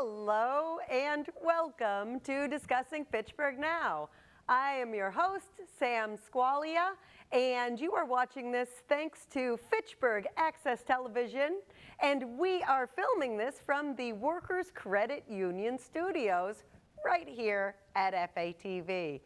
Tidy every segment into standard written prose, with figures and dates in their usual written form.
Hello and welcome to Discussing Fitchburg Now. I am your host, Sam Squalia, and you are watching this thanks to Fitchburg Access Television, and we are filming this from the Workers Credit Union Studios right here at FATV.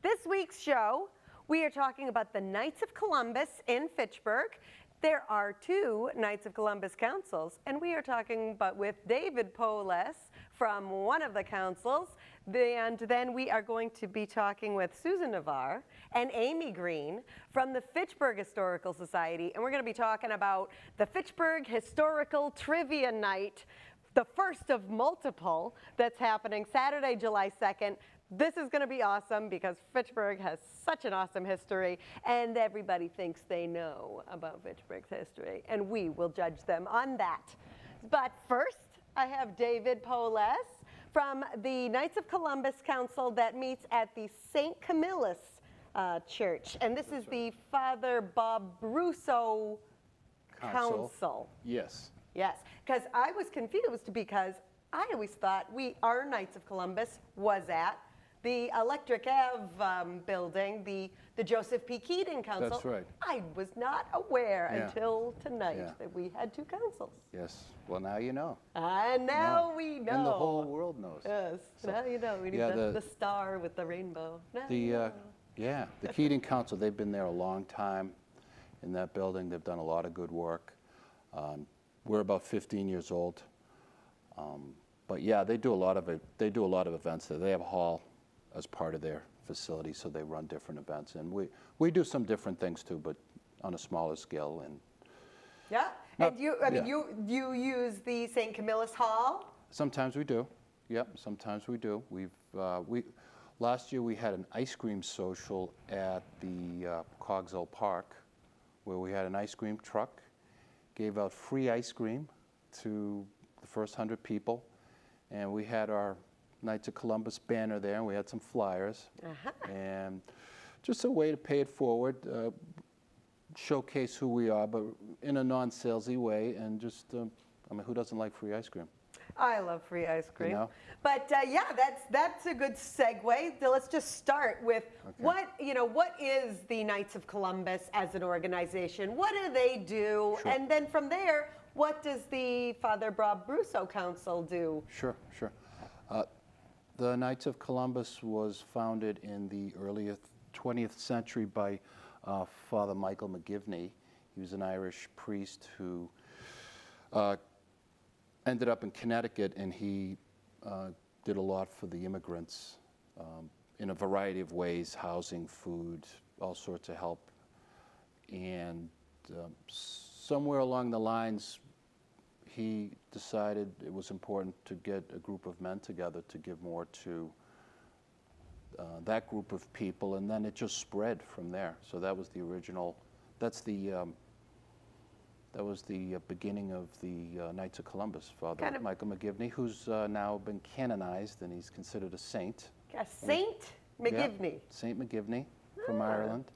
This week's show, we are talking about the Knights of Columbus in Fitchburg. There are two Knights of Columbus councils, and we are talking about with David Poles from one of the councils, and then we are going to be talking with Susan Navarre and Amy Green from the Fitchburg Historical Society, and we're going to be talking about the Fitchburg Historical Trivia Night, the first of multiple that's happening Saturday, July 2nd. This is going to be awesome because Fitchburg has such an awesome history and everybody thinks they know about Fitchburg's history, and we will judge them on that. But first, I have David Poles from the Knights of Columbus Council that meets at the St. Camillus Church, and this is the Father Bob Brusso Council. Yes. Yes, because I was confused because I always thought our Knights of Columbus was at the Electric Ave building, the Joseph P. Keating Council. That's right. I was not aware until tonight that we had two councils. Yes. Well, now you know. And now we know. And the whole world knows. Yes. So, now you know. We need the star with the rainbow. Now the Keating Council, they've been there a long time in that building. They've done a lot of good work. We're about 15 years old. But yeah, they do a lot of events there. They have a hall as part of their facility, so they run different events, and we do some different things too, but on a smaller scale. And you use the St. Camillus Hall? Sometimes we do. Yep, sometimes we do. Last year we had an ice cream social at the Cogswell Park, where we had an ice cream truck, gave out free ice cream to the first 100 people, and we had our Knights of Columbus banner there, and we had some flyers, and just a way to pay it forward, showcase who we are, but in a non-salesy way, and just, I mean, who doesn't like free ice cream? I love free ice cream. You know? But yeah, that's a good segue. So let's just start with what is the Knights of Columbus as an organization? What do they do? Sure. And then from there, what does the Father Bob Brusso Council do? Sure. The Knights of Columbus was founded in the early 20th century by Father Michael McGivney. He was an Irish priest who ended up in Connecticut, and he did a lot for the immigrants in a variety of ways: housing, food, all sorts of help. And somewhere along the lines, he decided it was important to get a group of men together to give more to that group of people, and then it just spread from there. So that was the original. That was the beginning of the Knights of Columbus. Father Michael McGivney, who's now been canonized, and he's considered a saint. A Saint McGivney. Yeah, Saint McGivney from Ireland,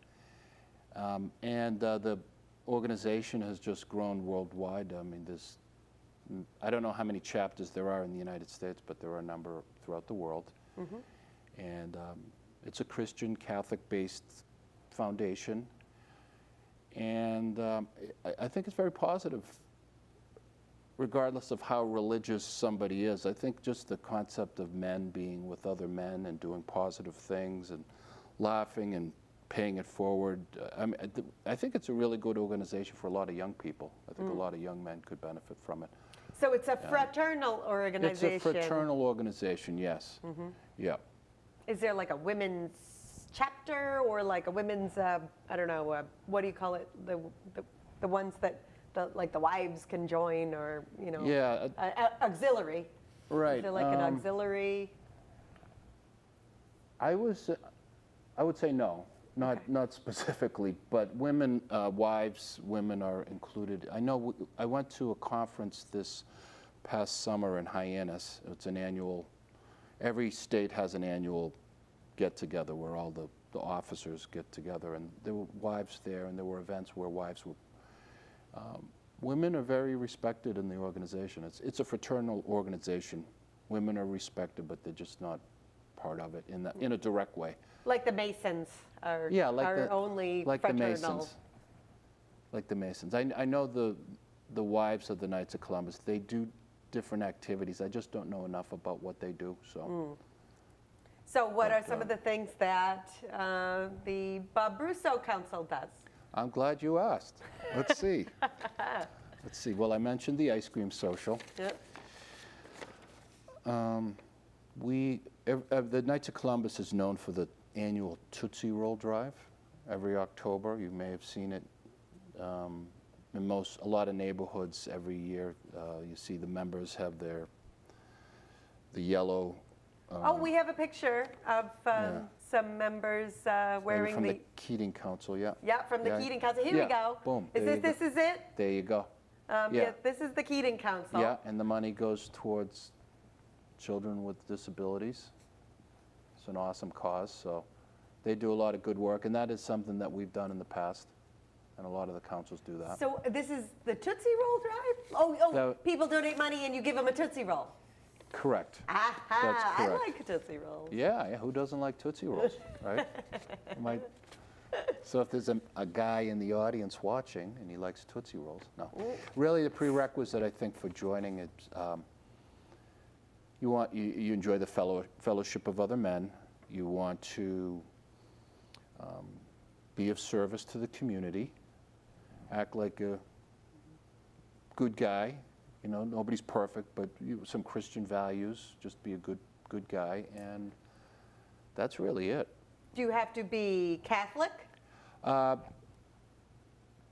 and the organization has just grown worldwide. I mean, I don't know how many chapters there are in the United States, but there are a number throughout the world. And it's a Christian, Catholic-based foundation. And I think it's very positive, regardless of how religious somebody is. I think just the concept of men being with other men and doing positive things and laughing and paying it forward. I think it's a really good organization for a lot of young people. I think a lot of young men could benefit from it. So it's a fraternal organization. It's a fraternal organization, yes. Yeah. Is there like a women's chapter or like a women's, I don't know, what do you call it? The ones that like the wives can join, or, you know, auxiliary. Right. Is there like an auxiliary? I would say no. Not specifically, but women, women are included. I know I went to a conference this past summer in Hyannis. It's an annual, every state has an annual get-together where all the officers get together, and there were wives there, and there were events where wives were. Women are very respected in the organization. It's a fraternal organization, Women are respected, but they're just not part of it in a direct way. Like the Masons are, Yeah, like are only like fraternal. the Masons. Like the Masons. I know the wives of the Knights of Columbus, they do different activities. I just don't know enough about what they do, so. So what are some of the things that the Bob Russo Council does? I'm glad you asked. Let's see. Let's see. Well, I mentioned the ice cream social. Yep. The Knights of Columbus is known for the annual Tootsie Roll Drive every October. You may have seen it in a lot of neighborhoods every year. You see the members have the yellow. Oh, we have a picture of some members wearing from the Keating Council, yeah. Yeah, from the Keating Council. Here we go. Boom. This is it? There you go. Yeah, this is the Keating Council. Yeah, and the money goes towards children with disabilities. It's an awesome cause, so they do a lot of good work, and that is something that we've done in the past, and a lot of the councils do that. So this is the Tootsie Roll Drive? Oh, people donate money and you give them a Tootsie Roll. Correct. Aha, That's correct. I like Tootsie Rolls. Yeah, who doesn't like Tootsie Rolls, right? So if there's a guy in the audience watching and he likes Tootsie Rolls, no. Really, the prerequisite, I think, for joining it, you enjoy the fellowship of other men. You want to be of service to the community, act like a good guy. You know, nobody's perfect, but some Christian values, just be a good guy, and that's really it. Do you have to be Catholic?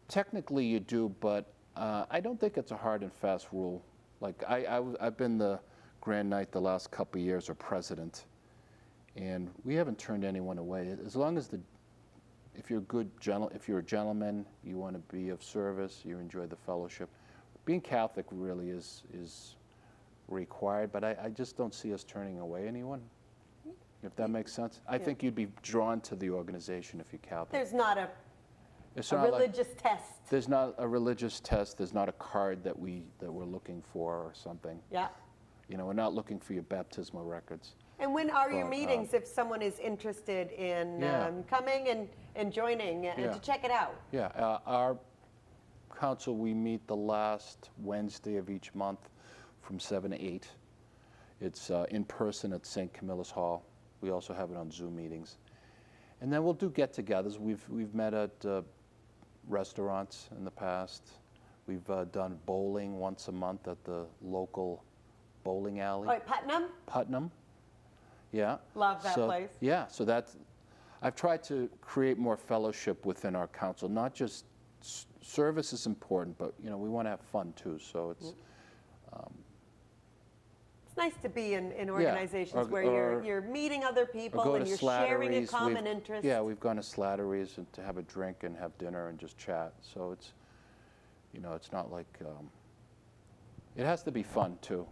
Technically you do, but I don't think it's a hard and fast rule. Like I've been the Grand Knight the last couple of years, or president, and we haven't turned anyone away. As long as if you're a gentleman, you want to be of service, you enjoy the fellowship. Being Catholic really is required, but I just don't see us turning away anyone, if that makes sense. I think you'd be drawn to the organization if you're Catholic. There's not a religious test. There's not a religious test. There's not a card that we're looking for or something. Yeah. You know, we're not looking for your baptismal records. And when are your meetings if someone is interested in coming and joining and to check it out? Yeah, our council, we meet the last Wednesday of each month from 7 to 8. It's in person at St. Camillus Hall. We also have it on Zoom meetings. And then we'll do get-togethers. We've met at restaurants in the past. We've done bowling once a month at the local bowling alley. Oh, Putnam? Putnam, yeah. Love that place. Yeah, so I've tried to create more fellowship within our council, not just service is important, but you know, we want to have fun too. So it's nice to be in organizations where you're meeting other people and you're sharing a common interest. Yeah, we've gone to Slattery's and to have a drink and have dinner and just chat. So it's, you know, it's not like it has to be fun too.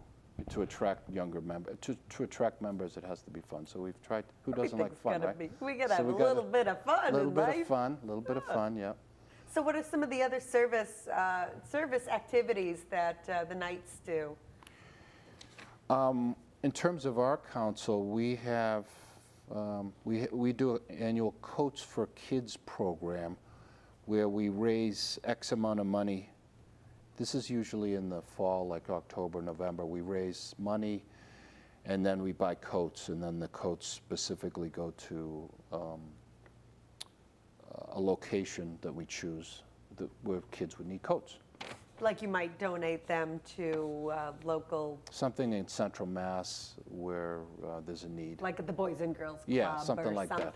To attract younger members, to attract members, it has to be fun. So we've tried. Who doesn't like fun, right? We gotta have a little bit of fun. A little bit of fun. A little bit of fun. Yeah. So, what are some of the other service activities that the Knights do? In terms of our council, we have we do an annual Coats for Kids program, where we raise X amount of money. This is usually in the fall, like October, November. We raise money, and then we buy coats, and then the coats specifically go to a location that we choose where kids would need coats. Like you might donate them to local... Something in Central Mass where there's a need. Like at the Boys and Girls Club yeah, something like that.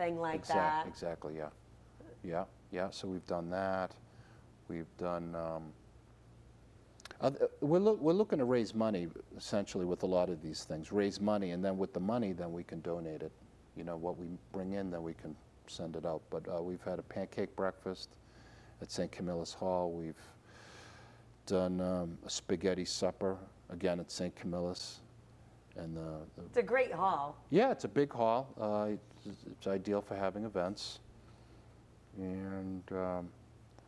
Exactly, yeah. Yeah, so we've done that. We've done... we're looking to raise money, essentially, with a lot of these things. Raise money, and then with the money, then we can donate it. You know, what we bring in, then we can send it out. But we've had a pancake breakfast at St. Camillus Hall. We've done a spaghetti supper, again, at St. Camillus. And it's a great hall. Yeah, it's a big hall. It's ideal for having events. And...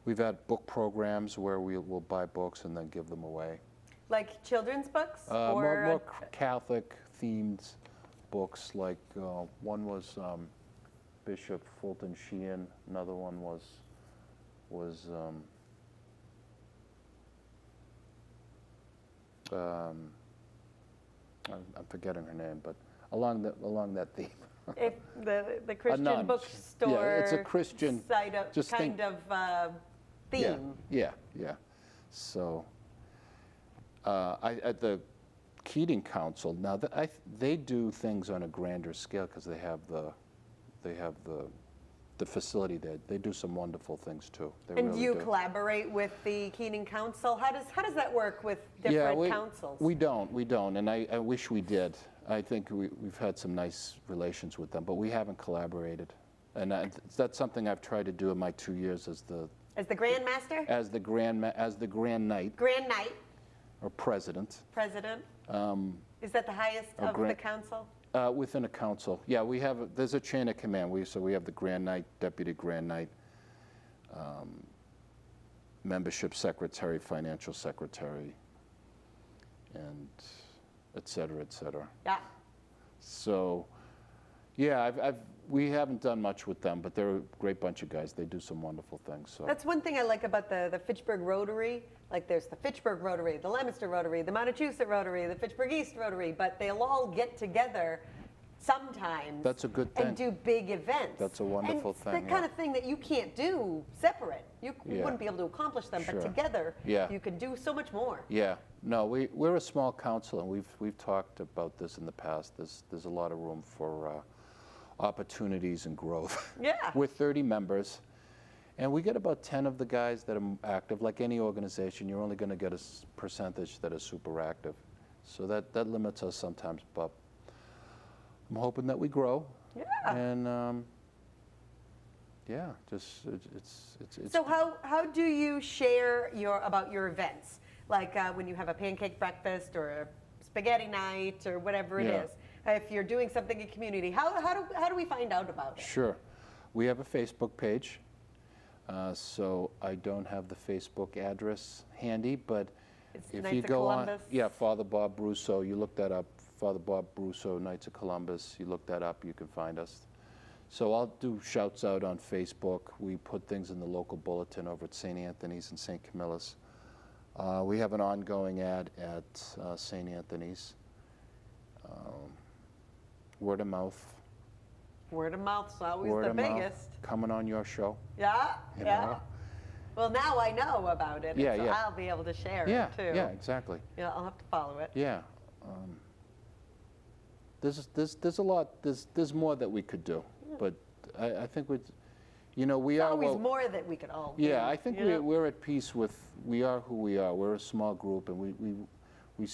we've had book programs where we'll buy books and then give them away. Like children's books? More Catholic themed books, like one was Bishop Fulton Sheehan, another one was I'm forgetting her name, but along that theme. If the Christian bookstore, yeah, it's a Christian side of, just kind of theme. Yeah. So at the Keating Council now, they do things on a grander scale because they have the facility there. They do some wonderful things too. They And really you do. collaborate with the Keating Council. How does that work with different councils? We don't, and I wish we did. I think we've had some nice relations with them, but we haven't collaborated. And that's something I've tried to do in my 2 years as the Grand Master? As the Grand Knight. Grand Knight. Or President. President. Is that the highest of the council? Within a council, yeah, there's a chain of command. So we have the Grand Knight, Deputy Grand Knight, Membership Secretary, Financial Secretary, and et cetera, et cetera. Yeah. So, yeah, we haven't done much with them, but they're a great bunch of guys. They do some wonderful things. So. That's one thing I like about the Fitchburg Rotary. Like there's the Fitchburg Rotary, the Leominster Rotary, the Montechusett Rotary, the Fitchburg East Rotary, but they'll all get together sometimes. That's a good thing. And do big events. That's a wonderful thing. It's the kind of thing that you can't do separate. You wouldn't be able to accomplish them, but together you can do so much more. Yeah. No, we're a small council, and we've talked about this in the past. There's a lot of room for opportunities and growth. Yeah. We're 30 members, and we get about 10 of the guys that are active. Like any organization, you're only going to get a percentage that is super active. So that limits us sometimes, but I'm hoping that we grow. Yeah. And yeah, just it's. So how do you share about your events? Like when you have a pancake breakfast or a spaghetti night or whatever it is. If you're doing something in community, how do we find out about it? Sure. We have a Facebook page. So I don't have the Facebook address handy, but if you go on, Father Bob Brusso, you look that up, Father Bob Brusso, Knights of Columbus, you look that up, you can find us. So I'll do shouts out on Facebook. We put things in the local bulletin over at St. Anthony's and St. Camillus. We have an ongoing ad at St. Anthony's. Word of mouth. Word of mouth's always the biggest. Coming on your show. Yeah, you know? Well, now I know about it, so I'll be able to share it too. Yeah, exactly. Yeah, I'll have to follow it. Yeah. There's a lot. There's more that we could do, but I think we are. Always more that we could all do. Yeah, I think we're at peace with. We are who we are. We're a small group, and we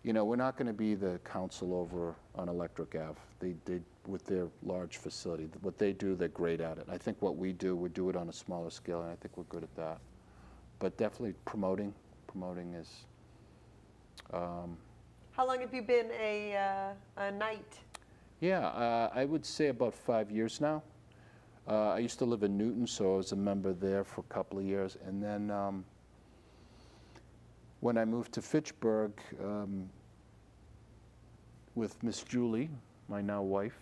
we're not going to be the council over on Electric Ave. They with their large facility. What they do, they're great at it. I think what we do it on a smaller scale, and I think we're good at that. But definitely promoting is. How long have you been a knight? Yeah, I would say about 5 years now. I used to live in Newton, so I was a member there for a couple of years. And then when I moved to Fitchburg with Miss Julie, my now wife,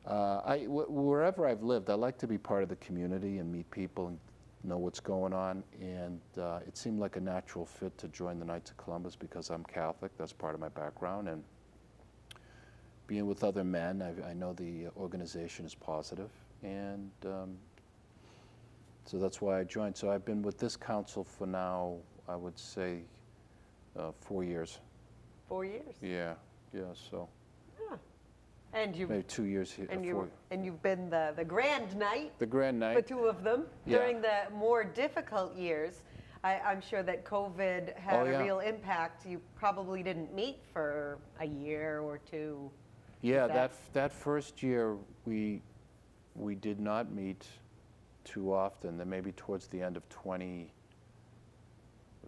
wherever I've lived, I like to be part of the community and meet people and know what's going on. And it seemed like a natural fit to join the Knights of Columbus because I'm Catholic. That's part of my background. And being with other men, I know the organization is positive. And so that's why I joined. So I've been with this council for now, I would say, 4 years. 4 years? Yeah, so. Yeah. And you maybe 2 years here. And you've been the Grand Knight. The Grand Knight. The two of them during the more difficult years. I'm sure that COVID had a real impact. You probably didn't meet for a year or two. Yeah, that first year we did not meet too often. Then maybe towards the end of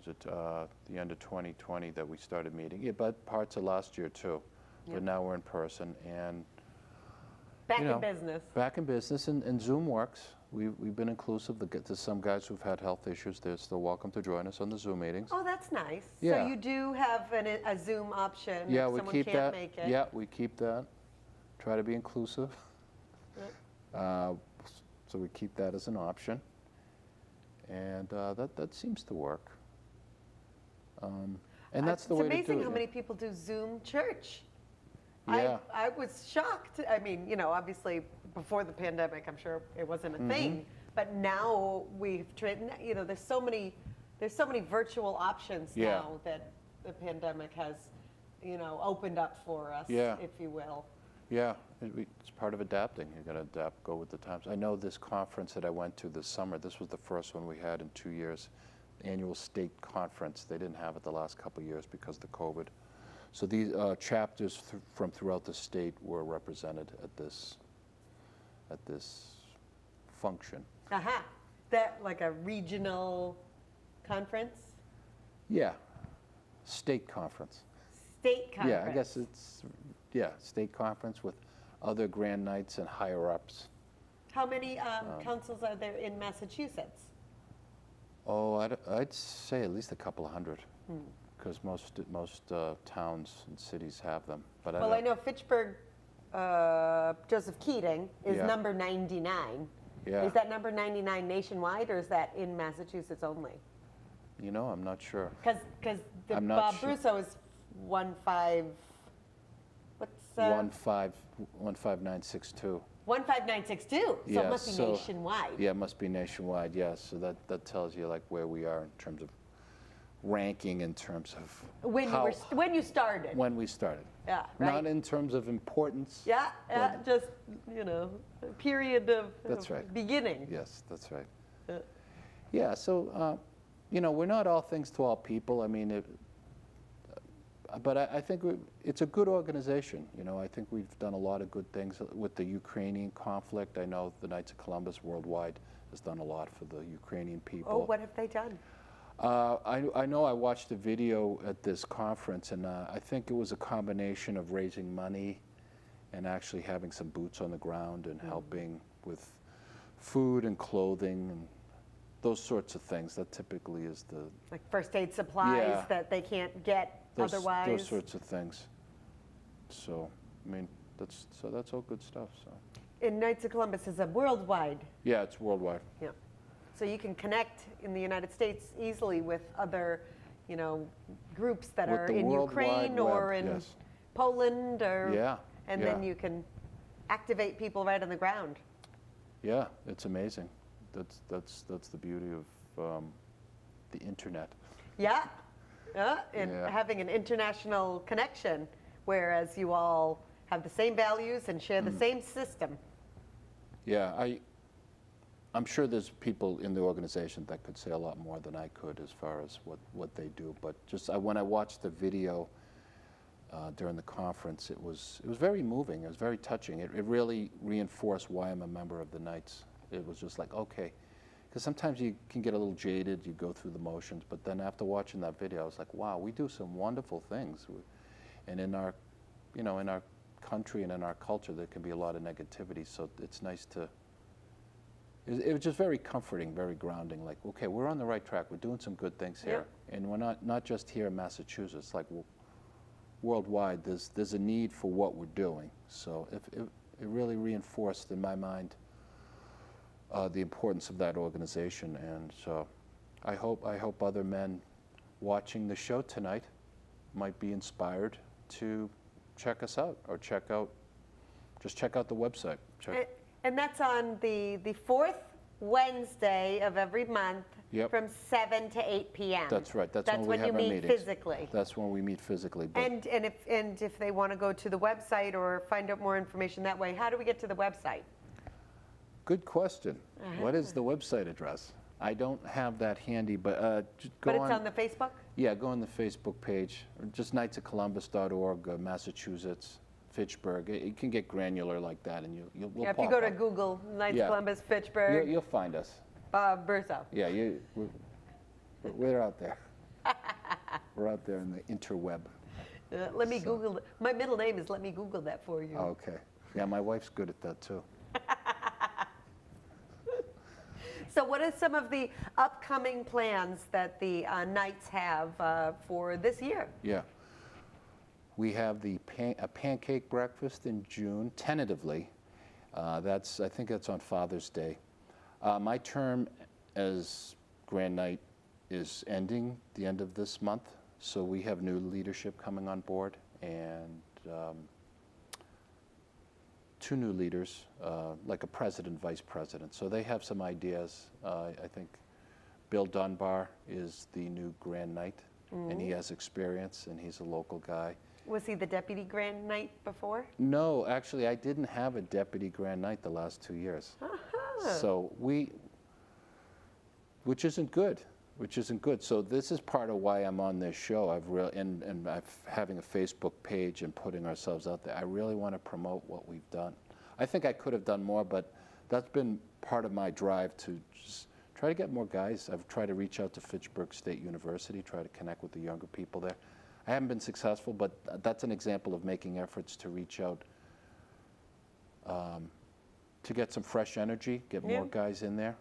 the end of 2020 that we started meeting. Yeah, but parts of last year too. But now we're in person, and Back in business. Back in business, and Zoom works. We've been inclusive. To some guys who've had health issues, they're still welcome to join us on the Zoom meetings. Oh, that's nice. Yeah. So you do have a Zoom option Yeah, if we someone keep can't that. make it. Yeah, we keep that. Try to be inclusive. So we keep that as an option, and that seems to work. And that's the way to do it. It's amazing how many people do Zoom church. Yeah. I was shocked. I mean, obviously before the pandemic, I'm sure it wasn't a thing, but now there's so many virtual options now that the pandemic has, opened up for us, if you will. Yeah, it's part of adapting. You got to adapt, go with the times. I know this conference that I went to this summer, this was the first one we had in 2 years, annual state conference. They didn't have it the last couple of years because of the COVID. So these chapters from throughout the state were represented at this function. That like a regional conference? Yeah, state conference. State conference. Yeah, I guess it's, state conference with other grand knights and higher ups. How many councils are there in Massachusetts? Oh, I'd say at least a couple of hundred. Because most towns and cities have them. But I know Fitchburg, Joseph Keating is number 99. Yeah. Is that number 99 nationwide, or is that in Massachusetts only? I'm not sure. Because Bob Brusso is 15. What's 15962. 15962. So it must be nationwide. Yeah, it must be nationwide. Yeah, so that tells you like where we are in terms of ranking, in terms of when you started. When we started. Yeah, right. Not in terms of importance. Yeah, just a period of beginning. Yes, that's right. Yeah, so we're not all things to all people. I mean, but I think it's a good organization. I think we've done a lot of good things with the Ukrainian conflict. I know the Knights of Columbus worldwide has done a lot for the Ukrainian people. Oh, what have they done? I know I watched a video at this conference, and I think it was a combination of raising money and actually having some boots on the ground and helping with food and clothing and those sorts of things. That typically is the... Like first aid supplies that they can't get otherwise. Those sorts of things. So, I mean, that's all good stuff. So. And Knights of Columbus is a worldwide. Yeah, it's worldwide. Yeah. So you can connect in the United States easily with other, groups that are in Ukraine or in Poland, or then you can activate people right on the ground. Yeah, it's amazing. That's the beauty of the internet. Yeah, and having an international connection, whereas you all have the same values and share the same system. Yeah, I'm sure there's people in the organization that could say a lot more than I could as far as what they do. But just when I watched the video during the conference, it was very moving. It was very touching. It really reinforced why I'm a member of the Knights. It was just like, okay, because sometimes you can get a little jaded. You go through the motions, but then after watching that video, I was like, wow, we do some wonderful things. And in our, in our country and in our culture, there can be a lot of negativity. So it's nice to. It was just very comforting, very grounding. Like, okay, we're on the right track. We're doing some good things here, and we're not just here in Massachusetts. Like worldwide, there's a need for what we're doing. So it really reinforced in my mind the importance of that organization. And so, I hope other men watching the show tonight might be inspired to check us out, or check out the website. And that's on the fourth Wednesday of every month from 7 to 8 p.m. That's right. That's when we have our meetings. Meet physically. That's when we meet physically. And if they want to go to the website or find out more information that way, how do we get to the website? Good question. What is the website address? I don't have that handy, but go on. But it's on the Facebook? Yeah, go on the Facebook page, or just knightsofcolumbus.org, Massachusetts. Fitchburg. It can get granular like that, and we'll if you go to Google, Knights of Columbus, Fitchburg. You'll find us. Bob Brusso. Yeah, we're out there. We're out there in the interweb. Let me Google. My middle name is. Let me Google that for you. Okay. Yeah, my wife's good at that too. So what are some of the upcoming plans that the Knights have for this year? Yeah. We have a pancake breakfast in June, tentatively. I think that's on Father's Day. My term as Grand Knight is ending the end of this month, so we have new leadership coming on board, and 2 new leaders, like a president, vice president. So they have some ideas. I think Bill Dunbar is the new Grand Knight, and he has experience, and he's a local guy. Was he the deputy Grand Knight before? No, actually, I didn't have a deputy Grand Knight the last 2 years. So which isn't good. So this is part of why I'm on this show. Having a Facebook page and putting ourselves out there. I really want to promote what we've done. I think I could have done more, but that's been part of my drive to just try to get more guys. I've tried to reach out to Fitchburg State University, try to connect with the younger people there. I haven't been successful, but that's an example of making efforts to reach out to get some fresh energy, get more guys in there.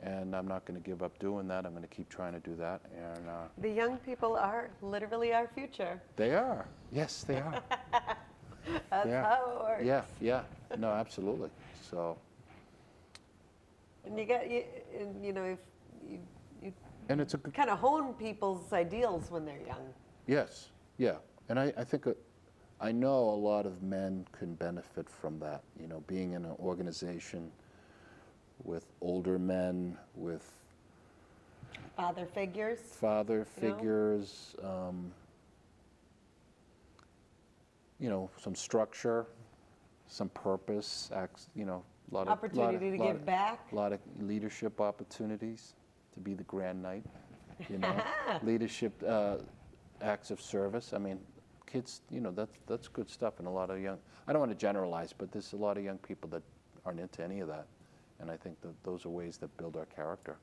And I'm not going to give up doing that. I'm going to keep trying to do that. And the young people are literally our future. They are. Yes, they are. That's how it works. Yeah, yeah. No, absolutely. So. And you know, if you and it's kind of hone people's ideals when they're young. Yes, yeah. And I think I know a lot of men can benefit from that, you know, being in an organization with older men, with father figures, you know, some structure, some purpose, you know, a lot opportunity to give back, a lot of leadership opportunities to be the Grand Knight, you know, leadership acts of service. I mean, kids, you know, that's good stuff, and a lot of young. I don't want to generalize, but there's a lot of young people that aren't into any of that. And I think that those are ways that build our character.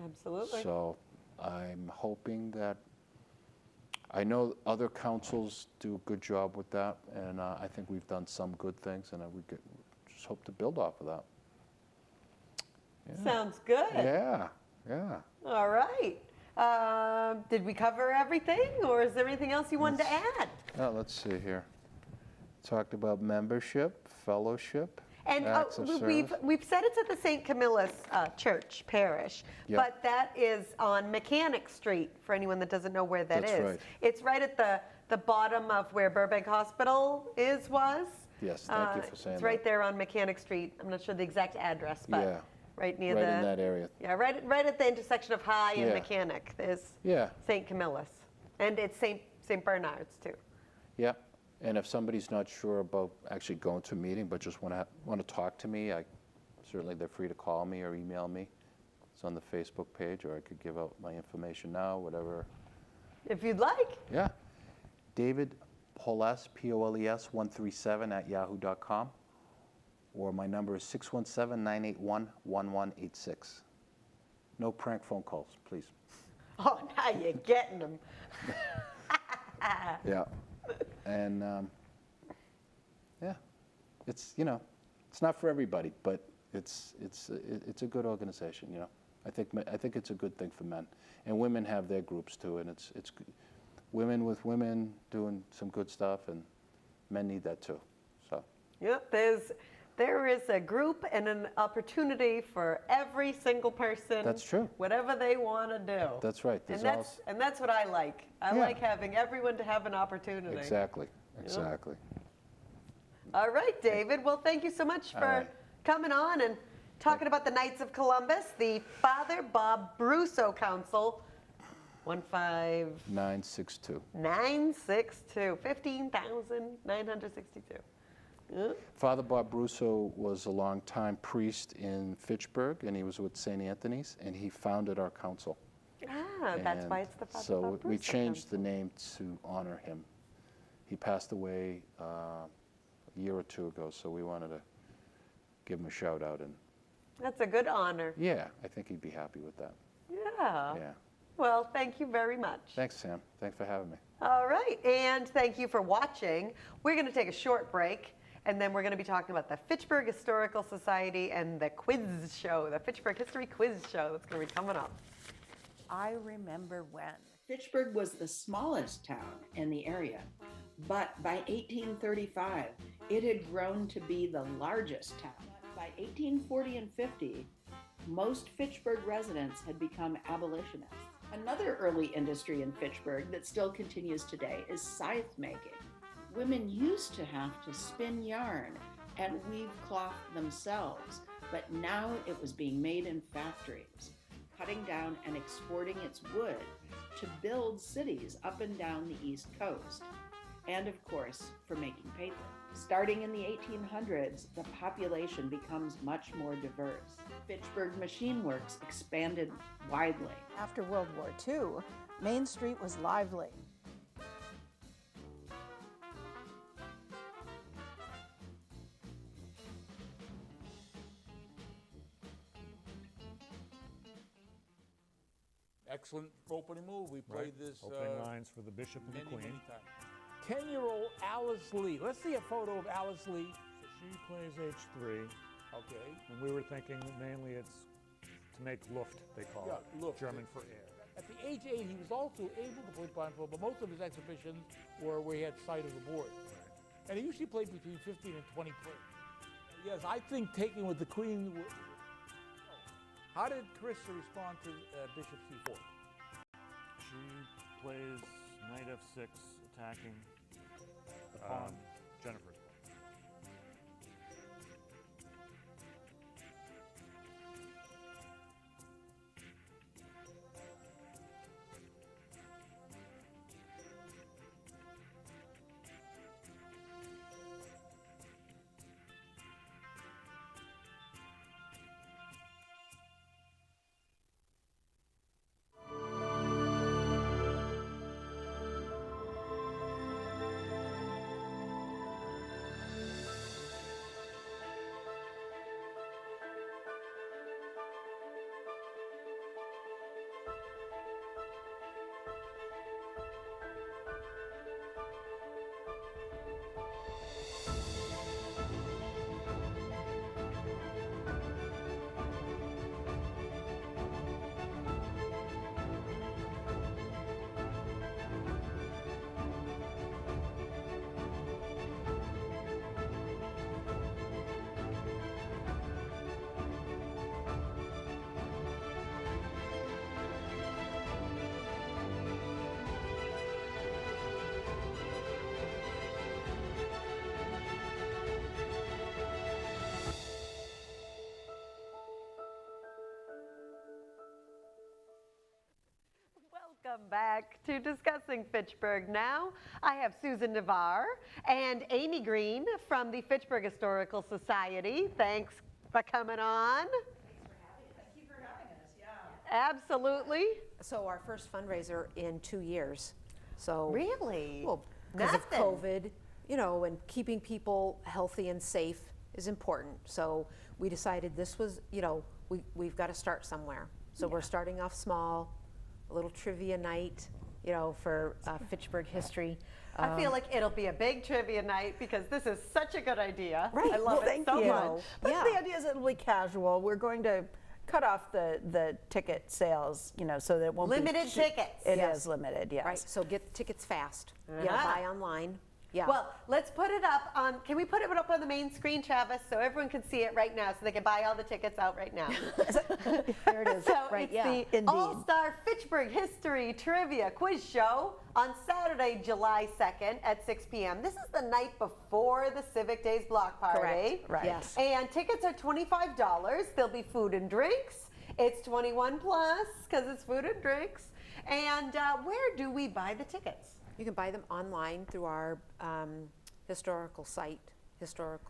Absolutely. So I'm hoping that, I know other councils do a good job with that, and I think we've done some good things, and we just hope to build off of that. Yeah. Sounds good. Yeah, yeah. All right. Did we cover everything, or is there anything else you wanted to add? Let's see here. Talked about membership, fellowship. And we've said it's at the St. Camilla's Church Parish, but that is on Mechanic Street, for anyone that doesn't know where that is. Right. It's right at the bottom of where Burbank Hospital was. Yes, thank you for saying it's that. right there on Mechanic Street. I'm not sure the exact address, but right near in that area. Yeah, right at the intersection of High and Mechanic. There's St. Camilla's, and it's St. Bernard's too. Yeah. And if somebody's not sure about actually going to a meeting, but just want to talk to me, certainly they're free to call me or email me. It's on the Facebook page, or I could give out my information now, whatever. If you'd like. Yeah. David Poles, Poles 137 @yahoo.com, or my number is 617-981-1186. No prank phone calls, please. Oh, now you're getting them. Yeah. And it's, you know, it's not for everybody, but it's a good organization, you know. I think it's a good thing for men, and women have their groups too, and it's women with women doing some good stuff, and men need that too. So. Yep, there is a group and an opportunity for every single person. That's true. Whatever they want to do. That's right. And that's what I like. I like having everyone to have an opportunity. Exactly. Exactly. Yep. All right, David. Well, thank you so much for coming on and talking about the Knights of Columbus, the Father Bob Brusso Council. 962. 15,962. Father Bob Brusso was a long-time priest in Fitchburg, and he was with St. Anthony's, and he founded our council. That's why it's the Father Bob Brusso. So we changed the name to honor him. He passed away a year or two ago, so we wanted to give him a shout out. And that's a good honor. Yeah, I think he'd be happy with that. Yeah. Yeah. Well, thank you very much. Thanks, Sam. Thanks for having me. All right, and thank you for watching. We're going to take a short break, And then we're going to be talking about the Fitchburg Historical Society and the quiz show, the Fitchburg History Quiz Show that's going to be coming up. I remember when. Fitchburg was the smallest town in the area, but by 1835, it had grown to be the largest town. By 1840 and 50, most Fitchburg residents had become abolitionists. Another early industry in Fitchburg that still continues today is scythe making. Women used to have to spin yarn and weave cloth themselves, but now it was being made in factories, cutting down and exporting its wood to build cities up and down the East Coast, and of course, for making paper. Starting in the 1800s, the population becomes much more diverse. Fitchburg Machine Works expanded widely. After World War II, Main Street was lively. Excellent opening move. We played this opening lines for the Bishop and the Queen. many times. 10-year-old Alice Lee. Let's see a photo of Alice Lee. She plays H3, Okay. and we were thinking that mainly it's to make Luft, they call Yeah, it, Luft. German for air. At the age 8, he was also able to play blindfold, but most of his exhibitions were where he had sight of the board. And he usually played between 15 and 20 players. Yes, I think taking with the Queen. How did Carissa respond to Bishop C4? She plays Knight F6, attacking the pawn, Jennifer's pawn. Welcome back to Discussing Fitchburg Now. I have Susan Navarre and Amy Green from the Fitchburg Historical Society. Thanks for coming on. Thank you for having us, yeah. Absolutely. So our first fundraiser in 2 years. So Really? well, because of Nothing. COVID, you know, and keeping people healthy and safe is important. So we decided this was, you know, we've got to start somewhere. So we're starting off small, a little trivia night, you know, for Fitchburg history. I feel like it'll be a big trivia night because this is such a good idea. Right. I love Well, it so you. much. But Yeah. the idea is it'll be casual. We're going to cut off the ticket sales, you know, so that it won't Limited be tickets. It Yes. is limited, yes. Right. So get tickets fast. Uh-huh. Yeah. Buy online. Yeah. Well, let's put it up on, can we put it up on the main screen, Travis, so everyone can see it right now, so they can buy all the tickets out right now. there it is. So right. it's Yeah. the Indeed. All-Star Fitchburg History Trivia Quiz Show on Saturday, July 2nd at 6 p.m. This is the night before the Civic Days block party. Correct. Right. Yes. And tickets are $25. There'll be food and drinks. It's 21 plus because it's food and drinks. And where do we buy the tickets? You can buy them online through our historical site, Fitchburg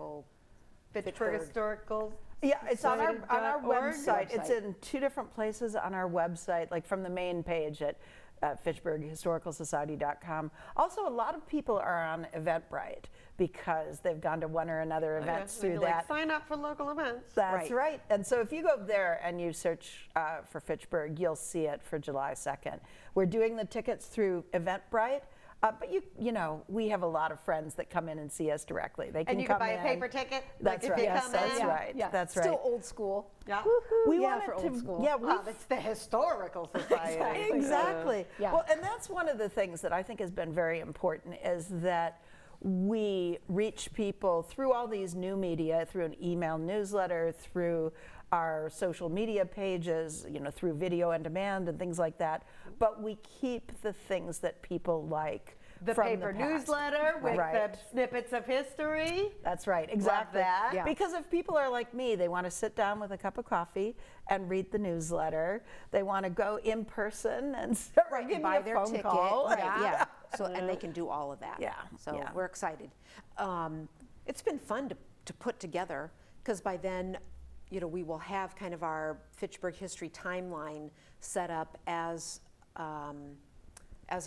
Fitchburg. Historical. Yeah, it's on our Society.org. website. It's in 2 different places on our website, like from the main page at FitchburgHistoricalSociety.com. Also, a lot of people are on Eventbrite because they've gone to one or another events through Maybe that. Like sign up for local events. That's Right. right. And so if you go there and you search for Fitchburg, you'll see it for July 2nd. We're doing the tickets through Eventbrite. But you know, we have a lot of friends that come in and see us directly. They can And you can come buy a in. paper ticket. That's like right. If you Yes, come that's in. right. Yeah. That's right. Still old school. Yeah. We Yeah, wanted for to, old school. yeah, Well, it's the Historical Society. exactly. Yeah. Well, and that's one of the things that I think has been very important is that we reach people through all these new media, through an email newsletter, through our social media pages, you know, through video on demand and things like that. But we keep the things that people like The from paper the past. newsletter with Right. the snippets of history. That's right, exactly. that. Yeah. Because if people are like me, they want to sit down with a cup of coffee and read the newsletter. They want to go in person and give Buy me a their phone ticket. call. Right, yeah. So, and they can do all of that. Yeah, So yeah. we're excited. It's been fun to put together, because by then, you know, we will have kind of our Fitchburg history timeline set up as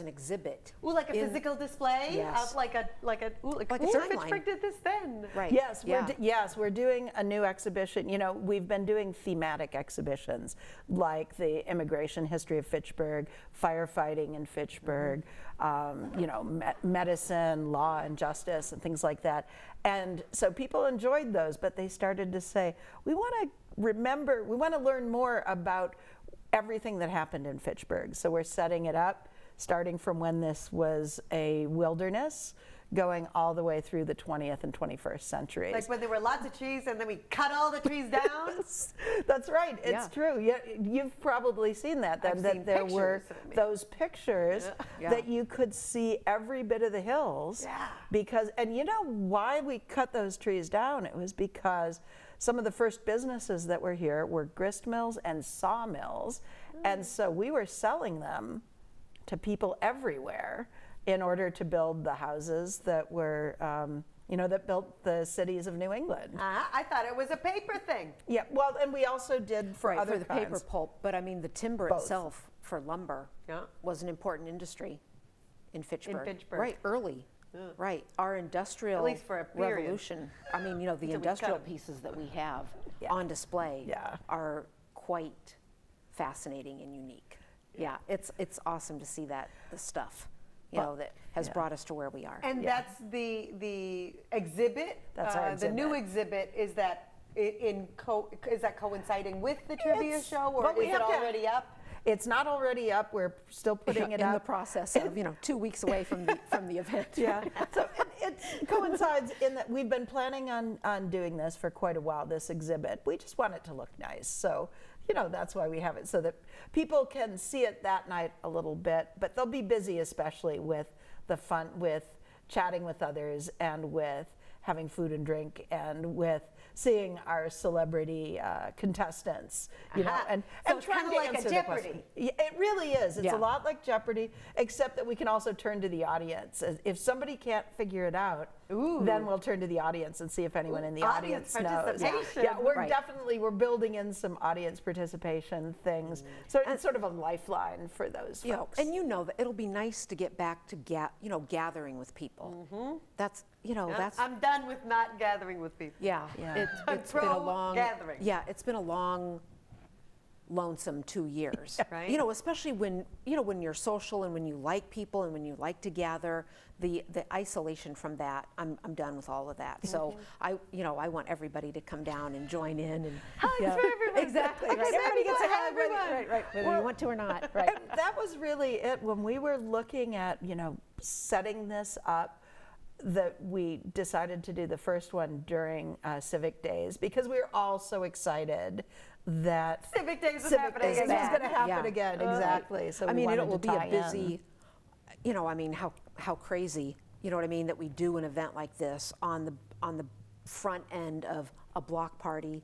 an exhibit. Ooh, like a in- physical display Yes. of like a Like a ooh, timeline. Fitchburg did this then. Right. Yes, yeah. we're doing a new exhibition. You know, we've been doing thematic exhibitions like the immigration history of Fitchburg, firefighting in Fitchburg, you know, medicine, law and justice and things like that. And so people enjoyed those, but they started to say, we want to remember, we want to learn more about everything that happened in Fitchburg. So we're setting it up, starting from when this was a wilderness, going all the way through the 20th and 21st centuries. Like when there were lots of trees and then we cut all the trees down. That's right. It's Yeah. true. Yeah, you've probably seen that. I've That seen there were pictures of it. those pictures Yeah. that you could see every bit of the hills. Yeah. Because, and you know why we cut those trees down? It was because some of the first businesses that were here were grist mills and sawmills, and so we were selling them to people everywhere in order to build the houses that were, you know, that built the cities of New England. I thought it was a paper thing. Yeah, well, and we also did for Right, other for the paper kinds. pulp, but I mean, the timber Both. itself for lumber Yeah. was an important industry in Fitchburg. Fitchburg. Right, early. Right, our industrial At least for a period. revolution. I mean, you know, the Until we cut industrial 'em. pieces that we have Yeah. on display Yeah. are quite fascinating and unique. Yeah, it's awesome to see that, the stuff, you know, that has brought us to where we are. And that's the exhibit. That's our The new exhibit is that is that coinciding with the trivia It's- show, or but we is it have to- already up? It's not already up. We're still putting it in up. the process of, you know, 2 weeks away from the event. Yeah. So it coincides in that we've been planning on doing this for quite a while, this exhibit. We just want it to look nice. So, you know, that's why we have it, so that people can see it that night a little bit, but they'll be busy especially with the fun, with chatting with others and with having food and drink and with seeing our celebrity contestants, you know, and So it's trying kinda to like a answer the Jeopardy. question. Yeah, it really is. It's Yeah. a lot like Jeopardy, except that we can also turn to the audience. If somebody can't figure it out, then we'll turn to the audience and see if anyone in the Audience audience knows. participation. Yeah, we're Right. we're building in some audience participation things. So it's sort of a lifeline for those You know, folks. and you know that it'll be nice to get back to gathering with people. That's, you know, that's I'm done with not gathering with people. yeah. Yeah. It's been a Pro long gathering. Yeah, it's been a long, lonesome 2 years. Right. You know, especially when when you're social and when you like people and when you like to gather, the isolation from that. I'm done with all of that. So I want everybody to come down and join in and Hugs for everyone. Exactly. Hugs Right. Everybody gets a for hug, everyone. right, whether you want to or not. Right. And that was really it when we were looking at, you know, setting this up, that we decided to do the first one during Civic Days because we were all so excited that Civic Days was Civic happening Days was again. going to happen Yeah. again. Exactly. So I we mean, wanted it will to be a tie in. busy, you know, I mean, how crazy, you know what I mean, that we do an event like this on the front end of a block party,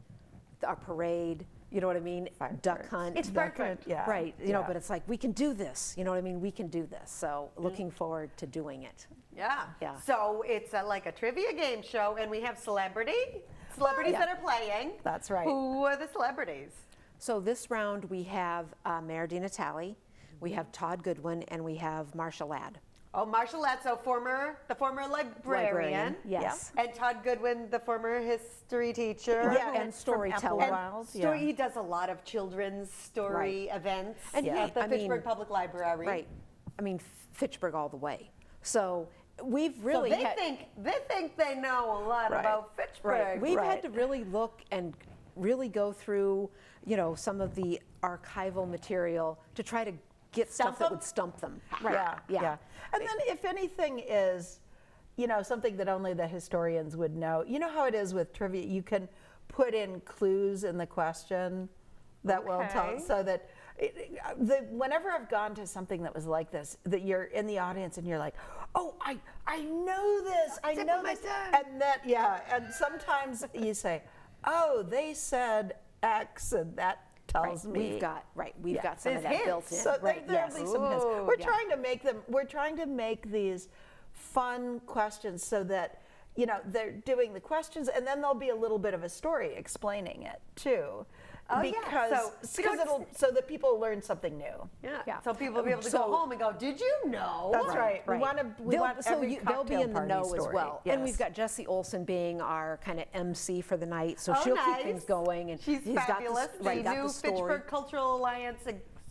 a parade, you know what I mean, duck hunt. It's Duck perfect. hunt, yeah. Right, you know, Yeah. but it's like, we can do this, you know what I mean, we can do this. So looking forward to doing it. Yeah. Yeah. So it's like a trivia game show, and we have celebrities that are playing. That's right. Who are the celebrities? So this round we have Mayor Di Natale, we have Todd Goodwin, and we have Marsha Ladd. Oh, Marsha Ladd, so the former librarian. Yes. And Todd Goodwin, the former history teacher. Yeah, and storyteller. Apple Wild, yeah. He does a lot of children's story events And at the I mean, Fitchburg Public Library. Right. I mean, Fitchburg all the way. So we've really so they think they know a lot about Fitchburg. Right. We've had to really look and really go through, you know, some of the archival material to try to get stuff that would stump them. Right. Yeah. And then if anything is, you know, something that only the historians would know. You know how it is with trivia, you can put in clues in the question that will tell, so that whenever I've gone to something that was like this, that you're in the audience and you're like, oh, I know this, I know this, and then and sometimes you say, oh, they said X, and that tells me. We've got some of that hints. built in. So there'll be some hints. Ooh, We're trying to make these fun questions so that, you know, they're doing the questions and then there'll be a little bit of a story explaining it too. Because so that people learn something new. Yeah. So people will be able to go home and go, did you know? That's right. We want every they'll be in the cocktail know party as story. well. Yes. And we've got Jessie Olson being our kind of MC for the night, so she'll keep things going. And she's fabulous. The new Fitchburg Cultural Alliance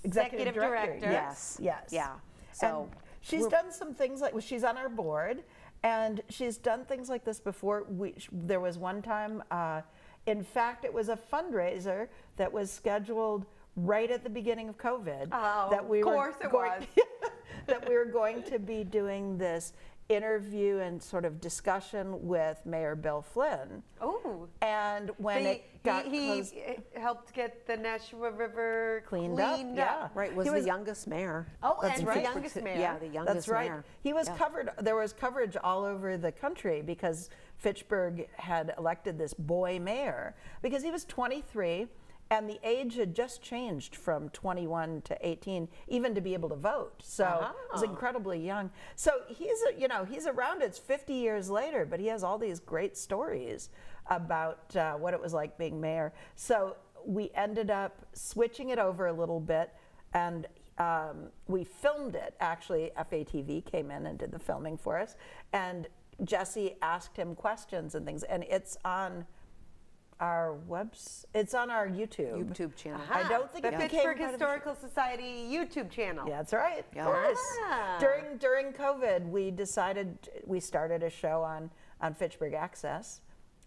Executive Director. Yes. Yeah. So and she's done some things like, she's on our board, and she's done things like this before. There was one time, in fact, it was a fundraiser that was scheduled right at the beginning of COVID. Oh, that we of course it was. That we were going to be doing this interview and sort of discussion with Mayor Bill Flynn. Oh. And when he helped get the Nashua River cleaned up. Yeah. Right, was the youngest mayor. Oh, and the youngest mayor. Yeah, the youngest mayor. That's right. He was covered, there was coverage all over the country because Fitchburg had elected this boy mayor because he was 23 and the age had just changed from 21 to 18 even to be able to vote. So it was incredibly young. So he's around, it's 50 years later, but he has all these great stories about what it was like being mayor. So we ended up switching it over a little bit, and we filmed it. Actually, FATV came in and did the filming for us, and Jessie asked him questions and things, and it's on our it's on our YouTube channel. I don't think the it became Fitchburg part of Historical Society YouTube channel. Yeah, that's right. Yeah. Of course. Ah. During COVID, we started a show on Fitchburg Access,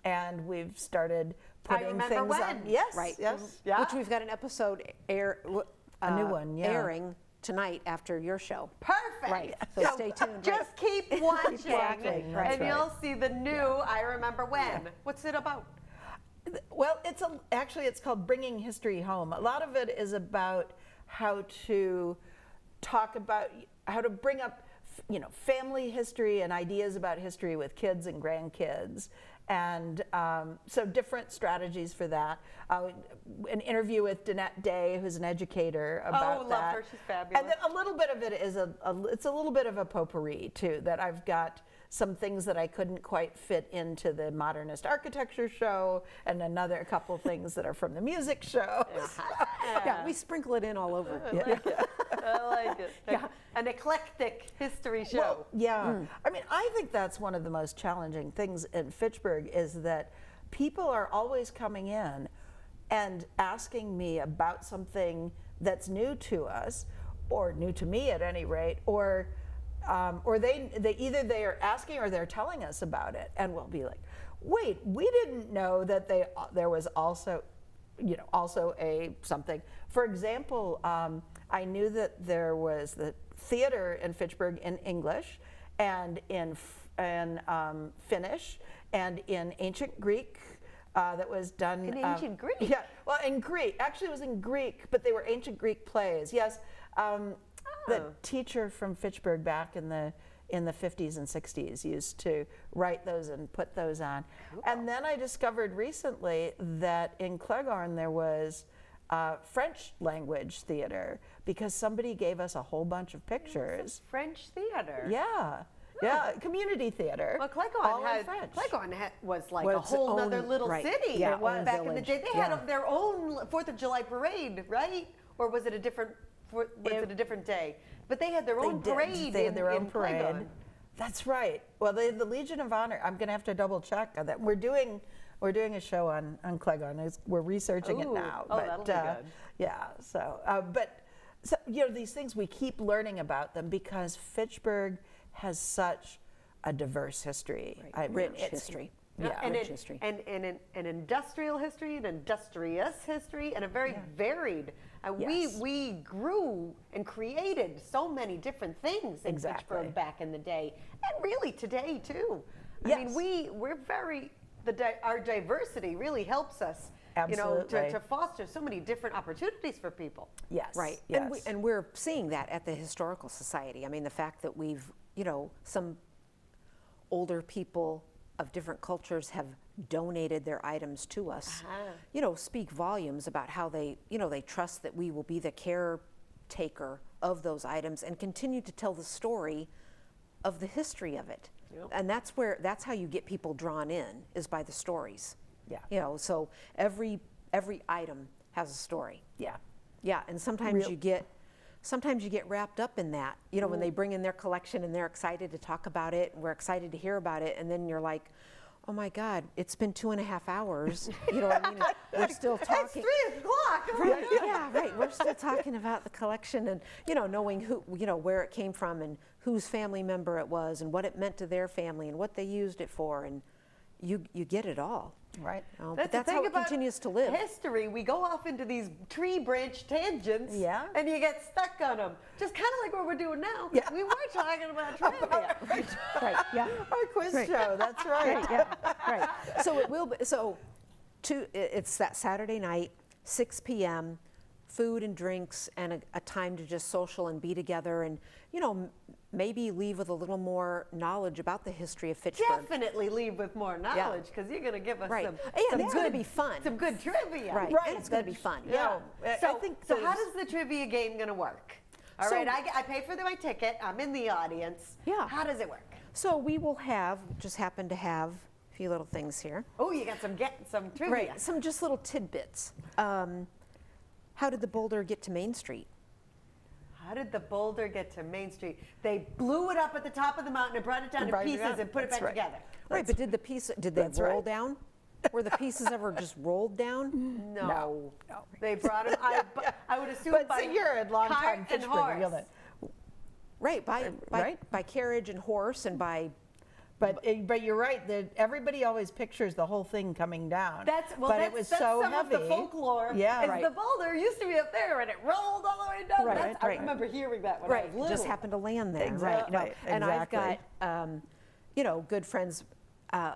and we've started putting things on. Yes, Right. Yes. Yeah. Which we've got an episode A new one, airing tonight after your show. Perfect. Right. So stay tuned. Just keep watching, watching, that's and right. you'll see the new I Remember When. What's it about? Well, it's called Bringing History Home. A lot of it is about how to bring up, family history and ideas about history with kids and grandkids. And so different strategies for that. An interview with Danette Day, who's an educator, about that. Love her, she's fabulous. And then a little bit of it is it's a little bit of a potpourri too, that I've got some things that I couldn't quite fit into the modernist architecture show, and a couple things that are from the music show. Yeah, we sprinkle it in all over. I like it. Yeah. An eclectic history show. Well, I mean, I think that's one of the most challenging things in Fitchburg is that people are always coming in and asking me about something that's new to us, or new to me at any rate, or they are asking or they're telling us about it, and we'll be like, wait, we didn't know that there was also a something. For example, I knew that there was the theater in Fitchburg in English, and in Finnish, and in ancient Greek. That was done in ancient Greek. Yeah, well, in Greek. Actually, it was in Greek, but they were ancient Greek plays. Yes. The teacher from Fitchburg back in the 50s and 60s used to write those and put those on. Cool. And then I discovered recently that in Cleghorn there was French language theater, because somebody gave us a whole bunch of pictures. French theater. Yeah. Yeah, community theater. Well, Cleghorn was like a whole other little city. Yeah, it was back village. in the day. They had their own 4th of July parade, right? Or was it a different? Was it a different day? But they had their own parade. They had their own parade. Cleghorn. That's right. Well, they had the Legion of Honor. I'm going to have to double check on that. We're doing a show on Cleghorn. We're researching it now. Oh, that'll be good. Yeah. So, these things, we keep learning about them because Fitchburg has such a diverse history. Rich history. Yeah, and rich history. And an industrial history, an industrious history, and a very varied. Yes. We grew and created so many different things in Fitchburg back in the day, and really today too. I mean, we're very our diversity really helps us. Absolutely. You know, to foster so many different opportunities for people. Yes. Right. Yes. And we're seeing that at the Historical Society. I mean, the fact that we've, some older people of different cultures have donated their items to us, speak volumes about how they trust that we will be the caretaker of those items and continue to tell the story of the history of it. Yep. And that's how you get people drawn in, is by the stories. Yeah. So every item has a story. Yeah. Yeah, and sometimes you get wrapped up in that. When they bring in their collection and they're excited to talk about it, and we're excited to hear about it, and then you're like, oh my God, it's been 2.5 hours. You know what I mean? We're still talking. It's 3 o'clock. Right, yeah, right. We're still talking about the collection and, knowing who, where it came from and whose family member it was and what it meant to their family and what they used it for, and you get it all. Right. But that's how it continues to live. History, we go off into these tree branch tangents, and you get stuck on them. Just kind of like what we're doing now. Yeah. We were talking about trivia. Right. Yeah. Our quiz show. That's right. Right. Yeah. Right. So it will be. It's that Saturday night, 6 p.m. Food and drinks and a time to just social and be together and maybe leave with a little more knowledge about the history of Fitchburg. Definitely leave with more knowledge because you're going to give us some it's going to be fun. Some good trivia. Right. And it's going to be fun. Yeah. So how does the trivia game going to work? All right, I pay for my ticket. I'm in the audience. Yeah. How does it work? So we will happen to have a few little things here. Oh, you got some trivia. Right. Some just little tidbits. How did the boulder get to Main Street? How did the boulder get to Main Street? They blew it up at the top of the mountain and brought it down to pieces and put it back together. Right, but did they roll down? Were the pieces ever just rolled down? No. They brought them. I would assume by you're a long time cart and horse. Right, by carriage and horse and by. But you're right that everybody always pictures the whole thing coming down. It was so some heavy. Of the folklore. Yeah, The boulder used to be up there and it rolled all the way down. I remember hearing that when I was little. Just happened to land there. Exactly. Right. And I've got good friends,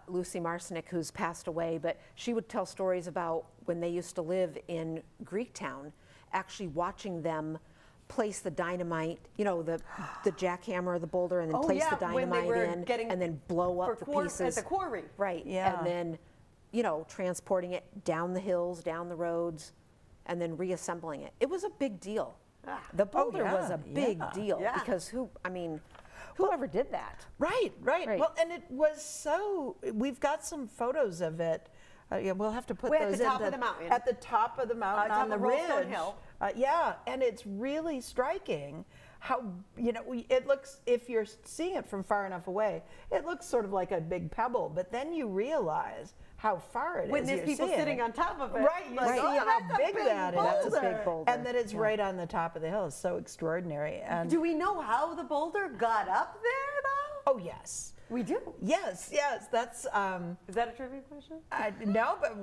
Lucy Marcinick, who's passed away, but she would tell stories about when they used to live in Greektown, actually watching them place the dynamite, the jackhammer of the boulder, and then place the dynamite in, and then blow up the pieces at the quarry. Right. Yeah. And then, transporting it down the hills, down the roads, and then reassembling it. It was a big deal. The boulder was a big deal because whoever did that? Right. Well, and it was so. We've got some photos of it. We'll have to put those at the top of the mountain. At the top of the mountain on the ridge. Hill. And it's really striking how, it looks, if you're seeing it from far enough away, it looks sort of like a big pebble, but then you realize how far it is. When there's people sitting on top of it. Right, you see how big that is. That's a big boulder. And that it's right on the top of the hill. It's so extraordinary. And do we know how the boulder got up there, though? Oh, yes. We do. Yes. That's. Is that a trivia question? No, but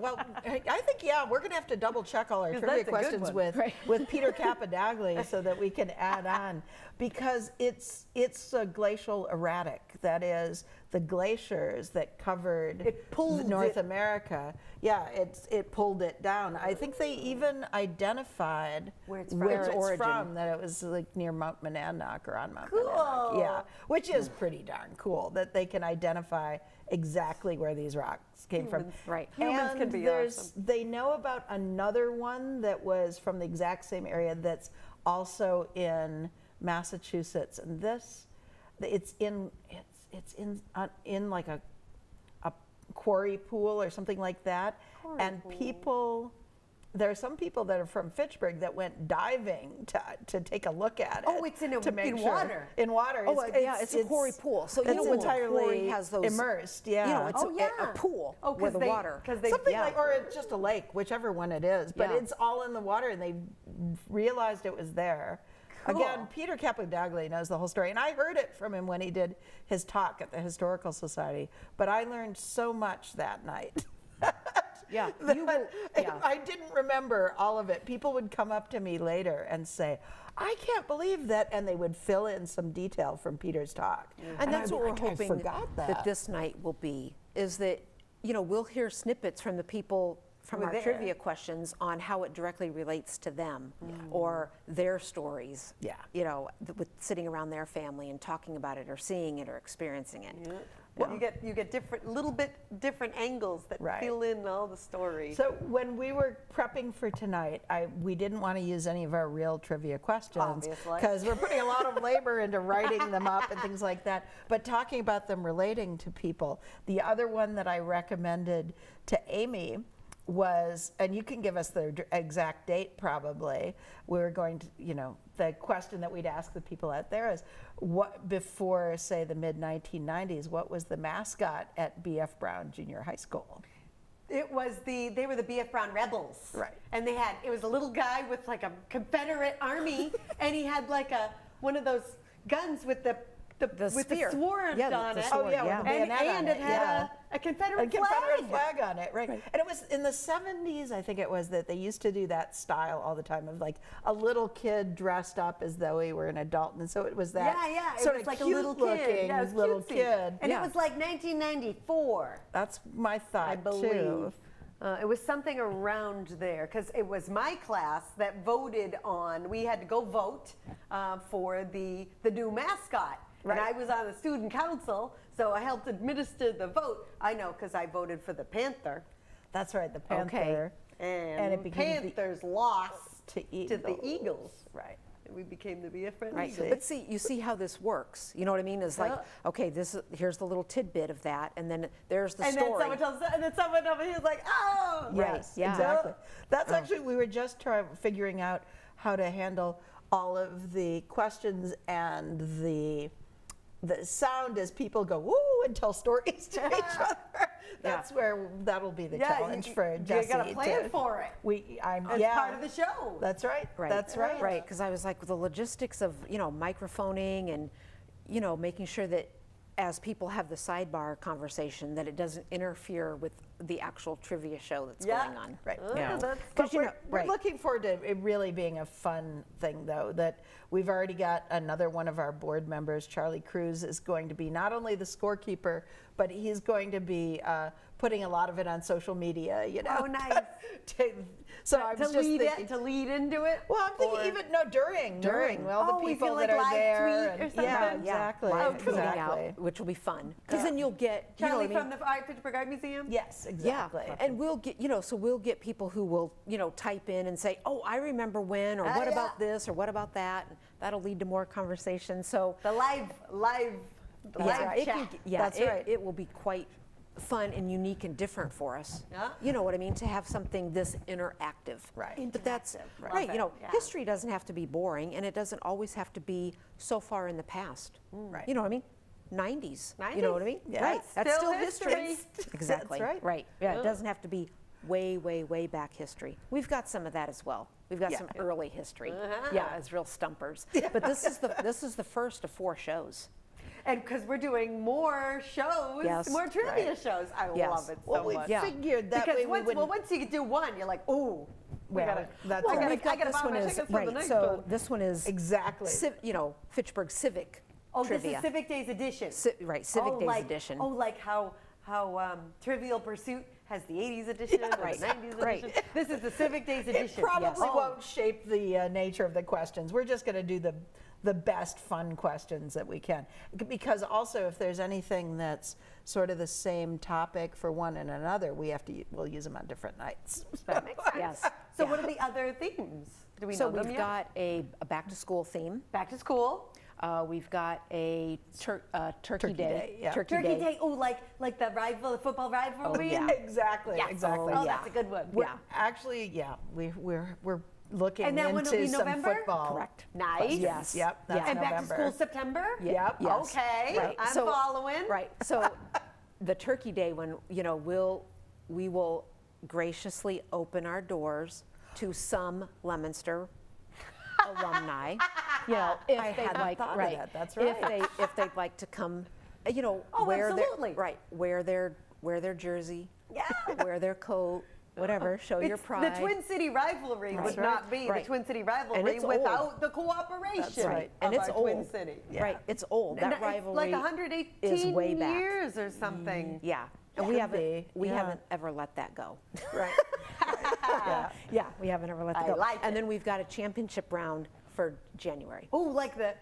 I think we're going to have to double check all our trivia questions with Peter Capadagli so that we can add on, because it's a glacial erratic. That is, the glaciers that covered North America. Yeah, it pulled it down. I think they even identified where it's from. That it was like near Mount Monadnock or on Mount Monadnock. Yeah, which is pretty darn cool that they can identify exactly where these rocks came from. Right. Humans can be awesome. They know about another one that was from the exact same area that's also in Massachusetts, and it's in like a quarry pool or something like that. There are some people that are from Fitchburg that went diving to take a look at it. Oh, it's in water. In water. It's a quarry pool. So it's when the entirely quarry has those immersed. Yeah. It's a pool where the water. Something like, or it's just a lake, whichever one it is. But it's all in the water, and they realized it was there. Again, Peter Capodagle knows the whole story, and I heard it from him when he did his talk at the Historical Society, but I learned so much that night. Yeah, I didn't remember all of it. People would come up to me later and say, I can't believe that, and they would fill in some detail from Peter's talk. And that's what we're I hoping forgot that this night will be, is that, we'll hear snippets from the people from our trivia questions on how it directly relates to them or their stories. Yeah. With sitting around their family and talking about it or seeing it or experiencing it. Yeah. Well, you get little bit different angles that fill in all the story. So when we were prepping for tonight, we didn't want to use any of our real trivia questions because we're putting a lot of labor into writing them up and things like that. But talking about them relating to people, the other one that I recommended to Amy was, and you can give us the exact date probably, we were going to, the question that we'd ask the people out there is, what, before, say, the mid-1990s, what was the mascot at B.F. Brown Junior High School? They were the B.F. Brown Rebels. Right. And it was a little guy with like a Confederate army, and he had like one of those guns with the spear. The sword on it. Oh yeah, with the bayonet on and it had a Confederate flag on it, right. And it was in the 70s, I think it was, that they used to do that style all the time of like a little kid dressed up as though he were an adult, and so it was that sort it was of like cute a little kid. little kid. And it was like 1994. That's my thought, I believe. It was something around there because it was my class that voted on. We had to go vote for the new mascot. Right. And I was on the student council, so I helped administer the vote. I know because I voted for the Panther. That's right, the Panther. Okay. And the Panthers lost to the Eagles. Right. And we became the BF Friends. Right. But you see how this works. You know what I mean? It's like, okay, here's the little tidbit of that, and then there's the story. And then someone over here is like, oh! Yes, exactly. That's actually, we were just figuring out how to handle all of the questions and the sound as people go woo and tell stories to each other. That's where that'll be the challenge for Jesse. You got to plan for it. It's part of the show. That's right. That's right. Right, because I was like, the logistics of microphoning and making sure that as people have the sidebar conversation that it doesn't interfere with the actual trivia show that's going on. Right. Because we're looking forward to it really being a fun thing, though, that we've already got another one of our board members, Charlie Cruz, is going to be not only the scorekeeper, but he's going to be putting a lot of it on social media, Oh, nice. So I was just thinking, to lead into it? Well, I'm thinking during all the people that are there. Tweet or something? Yeah, exactly. Live tweeting out, which will be fun. Because then you'll get, Charlie from the Fitchburg Art Museum? Yes, exactly. Yeah, and we'll get, so we'll get people who will, type in and say, oh, I remember when, or what about this, or what about that. And that'll lead to more conversation. So the live chat. That's right. It will be quite fun and unique and different for us. Yeah. You know what I mean? To have something this interactive. Right. But that's right. History doesn't have to be boring, and it doesn't always have to be so far in the past. Right. You know what I mean? 90s. 90s. You know what I mean? Yeah. Right. That's still history. Exactly. That's right. Right. Yeah. It doesn't have to be way, way, way back history. We've got some of that as well. We've got some early history. Yeah, as real stumpers. But this is the first of 4 shows. And because we're doing more shows, more trivia shows. I love it so much. We figured that way once you do one, you're like, ooh, We've got this one is right. So this one is exactly Fitchburg Civic Trivia. Trivia. This is Civic Days edition. Civic Days edition. Oh, like how Trivial Pursuit has the 80s edition or the 90s edition. This is the Civic Days edition. It probably won't shape the nature of the questions. We're just going to do the best fun questions that we can. Because also, if there's anything that's sort of the same topic for one and another, we'll use them on different nights. That makes sense. Yes. So what are the other themes? Do we know them we've yet? got a back to school theme. Back to school. We've got a Turkey Day. Yeah. Turkey Day. Oh, like the football rivalry. Yeah. Exactly. Exactly. Oh, that's a good one. We're looking and that into one will be some November? Football. Correct. Nice. Yes. Yep. That's and November. back to school September. Yep. Yes. Okay. Right. I'm following. Right. So the Turkey Day when we will graciously open our doors to some Leominster alumni You know, if I they had like, thought of right, that. that's right. If they'd like to come, you know, Oh, wear absolutely. wear their jersey, Yeah. wear their coat, whatever, show your It's pride. The Twin City rivalry would not be Right. the Twin City And rivalry it's old. without the cooperation That's right. of And it's our Twin old. City. Right, it's old. That It's rivalry like 118 is way back. years or something. Yeah, and Could be, we yeah. haven't ever let that go. Right. Yeah. Yeah, we haven't ever let that I go. like and it. then we've got a championship round for January. Oh, like the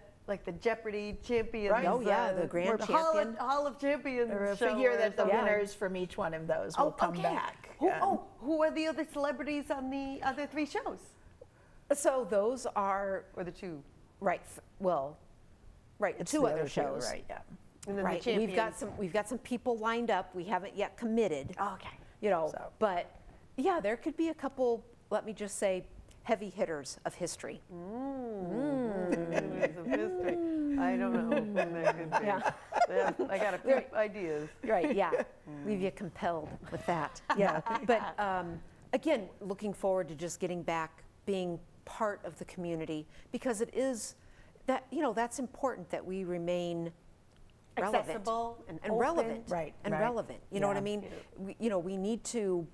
Jeopardy champions. Right. Oh, yeah, the grand or champion. Hall of Champions. Or a show figure or that the something. winners from each one of those will come okay. back. Who, Yeah. who are the other celebrities on the other 3 shows? So those are Or the 2? right. Right, It's 2 the other other shows. Right, yeah. And then Right, the champions. we've got some people lined up. We haven't yet committed. Oh, okay. You know, So. but yeah, there could be a couple. Let me just say, heavy hitters of history. Heroes of history. I don't know who that could be. Yeah. Yeah, I got a few ideas. Right, yeah. Leave you compelled with that. Yeah. But again, looking forward to just getting back, being part of the community, because it is that, you know, that's important that we remain relevant. Accessible and open. relevant. Right, And right. relevant. You know what I Yeah. mean? We need to,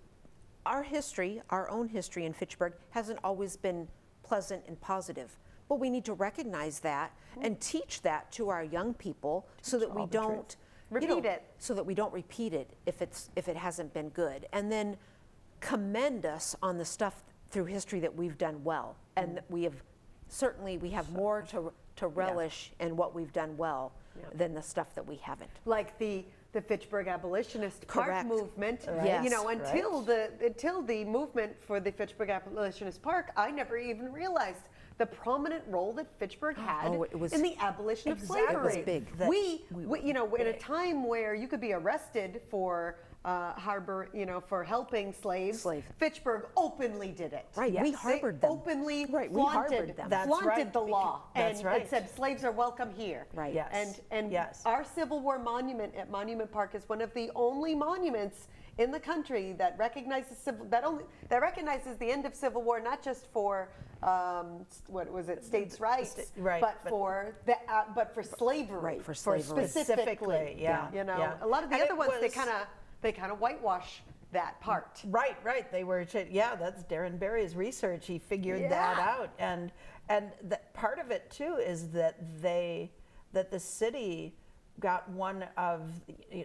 our history, our own history in Fitchburg hasn't always been pleasant and positive. But we need to recognize that and teach that to our young people so that we all the truth. don't Repeat it. So that we don't repeat it if it hasn't been good. And then commend us on the stuff through history that we've done well. And that we have more to relish in what we've done well than the stuff that we haven't. Like the Fitchburg abolitionist park Correct. movement. Yes. You know, until the movement for the Fitchburg abolitionist park, I never even realized the prominent role that Fitchburg had Oh, it was- in the abolition of Exactly. slavery. It was big. We you know, in a time where you could be arrested for for helping slaves, Fitchburg openly did it. Right, we They harbored them. Openly Right, we flaunted, harbored them. That's flaunted right, the law that's and, right. and said slaves are welcome here. Right. Yes. And yes. our Civil War monument at Monument Park is one of the only monuments in the country that recognizes that recognizes the end of Civil War, not just for what was it, states' rights, right, but for slavery. Right, for slavery. Specifically, yeah. You know, yeah. a lot of the And other it ones was- they kind of whitewash that part. Right. They were, that's Darren Berry's research. He figured that out. And that part of it too is that the city got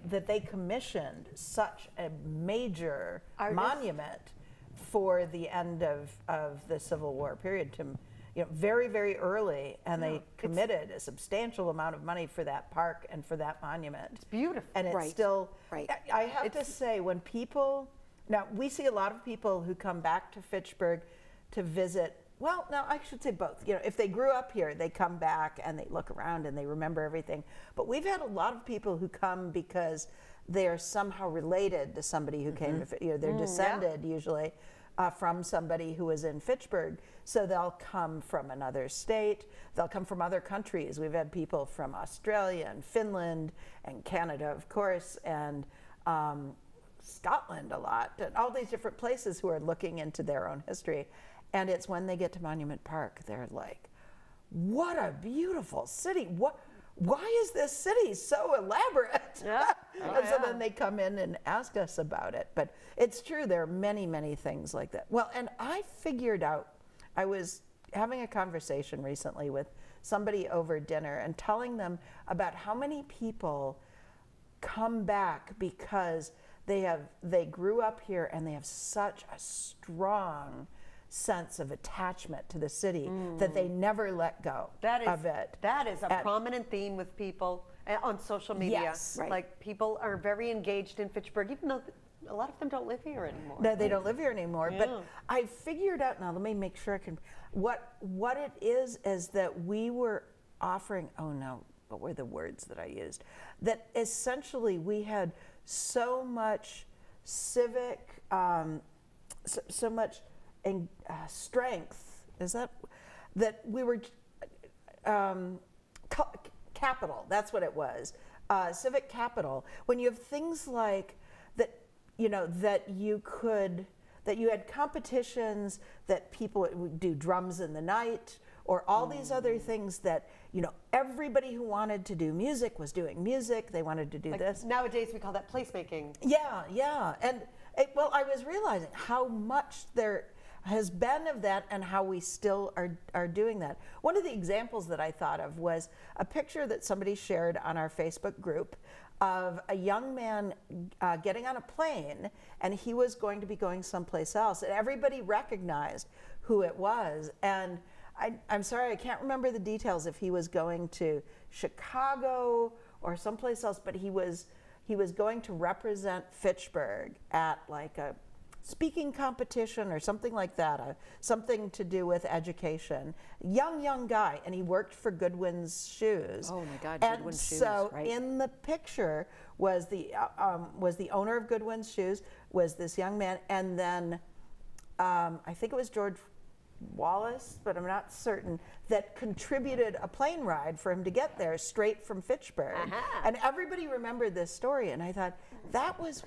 that they commissioned such a major monument for the end of the Civil War period to, very, very early, and they committed a substantial amount of money for that park and for that monument. It's beautiful. And it's Right. still, Right. I have to say, when people, now we see a lot of people who come back to Fitchburg to visit, well, no, I should say both. If they grew up here, they come back and they look around and they remember everything. But we've had a lot of people who come because they are somehow related to somebody who came to, they're descended usually from somebody who was in Fitchburg. So they'll come from another state, they'll come from other countries. We've had people from Australia and Finland and Canada, of course, and Scotland a lot, and all these different places who are looking into their own history. And it's when they get to Monument Park, they're like, what a beautiful city. Why is this city so elaborate? Yeah. And so then they come in and ask us about it. But it's true, there are many, many things like that. Well, and I figured out, I was having a conversation recently with somebody over dinner and telling them about how many people come back because they grew up here and they have such a strong sense of attachment to the city that they never let go of it. That is a prominent theme with people on social media. Yes. Right. Like people are very engaged in Fitchburg, even though a lot of them don't live here anymore. No, they don't live here anymore. Yeah. But I figured out, now let me make sure I can, what it is that we were offering, what were the words that I used? That essentially we had so much civic, so much strength, that we were, capital, that's what it was, civic capital. When you have things like that, that you had competitions, that people would do drums in the night, or all these other things that, you know, everybody who wanted to do music was doing music. They wanted to do this. Nowadays we call that placemaking. Yeah, yeah. And well, I was realizing how much there has been of that and how we still are doing that. One of the examples that I thought of was a picture that somebody shared on our Facebook group of a young man getting on a plane, and he was going to be going someplace else, and everybody recognized who it was. And I'm sorry, I can't remember the details if he was going to Chicago or someplace else, but he was going to represent Fitchburg at like a speaking competition or something like that, something to do with education. Young guy, and he worked for Goodwin's Shoes. Oh my God, and Goodwin's Shoes, so right. in the picture was the owner of Goodwin's Shoes, was this young man, and then I think it was George Wallace, but I'm not certain, that contributed a plane ride for him to get there straight from Fitchburg. And everybody remembered this story, and I thought that was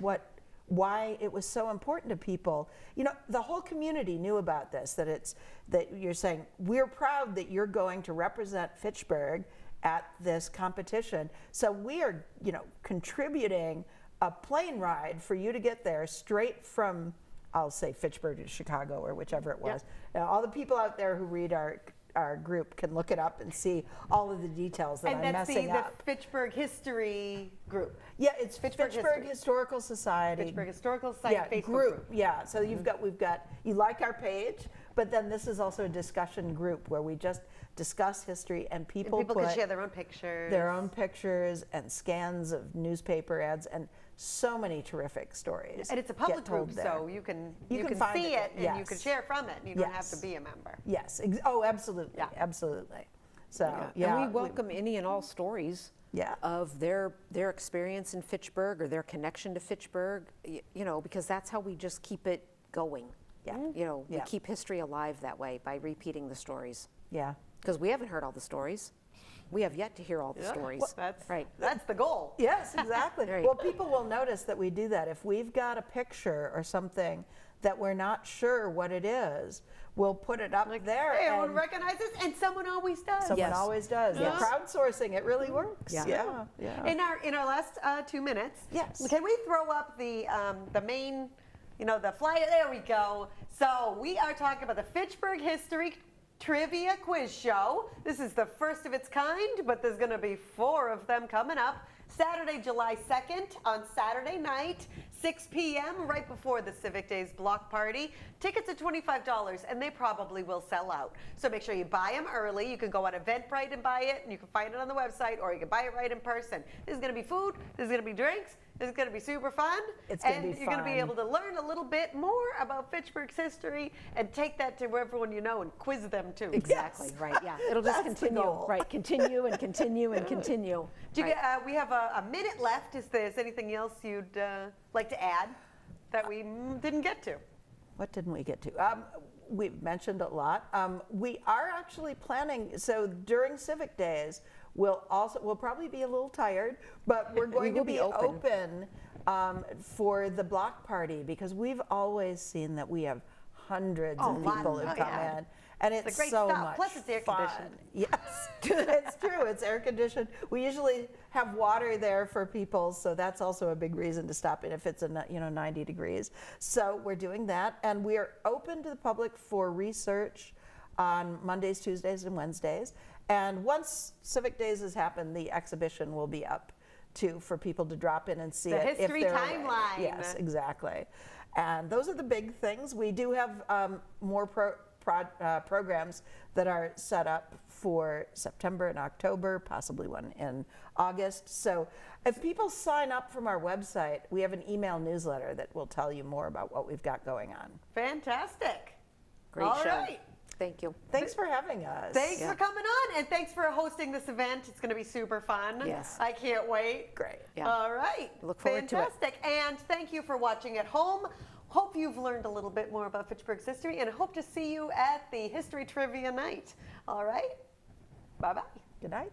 why it was so important to people. You know, the whole community knew about this, that you're saying, we're proud that you're going to represent Fitchburg at this competition. So we are, you know, contributing a plane ride for you to get there straight from, I'll say Fitchburg to Chicago or whichever it was. Now, all the people out there who read our group can look it up and see all of the details that I'm messing up. And that's the Fitchburg History group. Yeah, it's Fitchburg Historical Society. Fitchburg Historical Society Facebook group. Yeah, so we've got, you like our page, but then this is also a discussion group where we just discuss history, and people can share their own pictures. Their own pictures and scans of newspaper ads, and so many terrific stories. And it's a public group, so you can see it and you can share from it. You don't have to be a member. Yes. Oh, absolutely. Absolutely. So and we welcome any and all stories of their experience in Fitchburg or their connection to Fitchburg. You know, because that's how we just keep it going. Yeah. You know, we keep history alive that way by repeating the stories. Yeah. Because we haven't heard all the stories. We have yet to hear all the stories. Well, that's the goal. Yes, exactly. Well, people will notice that we do that. If we've got a picture or something that we're not sure what it is, we'll put it up there. Hey, everyone recognizes, and someone always does. Someone always does. Yeah. Crowdsourcing, it really works. Yeah. In our last 2 minutes, can we throw up the main, you know, the flyer? There we go. So we are talking about the Fitchburg History Trivia Quiz Show. This is the first of its kind, but there's going to be 4 of them coming up. Saturday, July 2nd on Saturday night, 6 p.m., right before the Civic Days block party. Tickets are $25, and they probably will sell out. So make sure you buy them early. You can go on Eventbrite and buy it, and you can find it on the website, or you can buy it right in person. There's going to be food. There's going to be drinks. It's going to be super fun. It's going to be fun. And you're going to be able to learn a little bit more about Fitchburg's history and take that to everyone you know and quiz them too. Exactly, right, yeah. It'll just continue, right, continue and continue and continue. Do you we have a minute left. Is there anything else you'd like to add that we didn't get to? What didn't we get to? We've mentioned a lot. We are actually planning, so during Civic Days, we'll probably be a little tired, but we're going to be open for the block party, because we've always seen that we have hundreds of people who come in. And it's great so stuff. much Plus it's air fun. conditioned. Yes, it's true. It's air conditioned. We usually have water there for people, so that's also a big reason to stop in if it's 90 degrees. So we're doing that, and we are open to the public for research on Mondays, Tuesdays, and Wednesdays. And once Civic Days has happened, the exhibition will be up too for people to drop in and see the it. history timeline. Yes, exactly. And those are the big things. We do have more programs that are set up for September and October, possibly one in August. So if people sign up from our website, we have an email newsletter that will tell you more about what we've got going on. Fantastic. Great All show. right. Thank you. Thanks for having us. Thanks for coming on, and thanks for hosting this event. It's going to be super fun. Yes. I can't wait. Great. Yeah. All right. Look forward to it. Fantastic. And thank you for watching at home. Hope you've learned a little bit more about Fitchburg's history, and hope to see you at the History Trivia Night. All right. Bye-bye. Good night.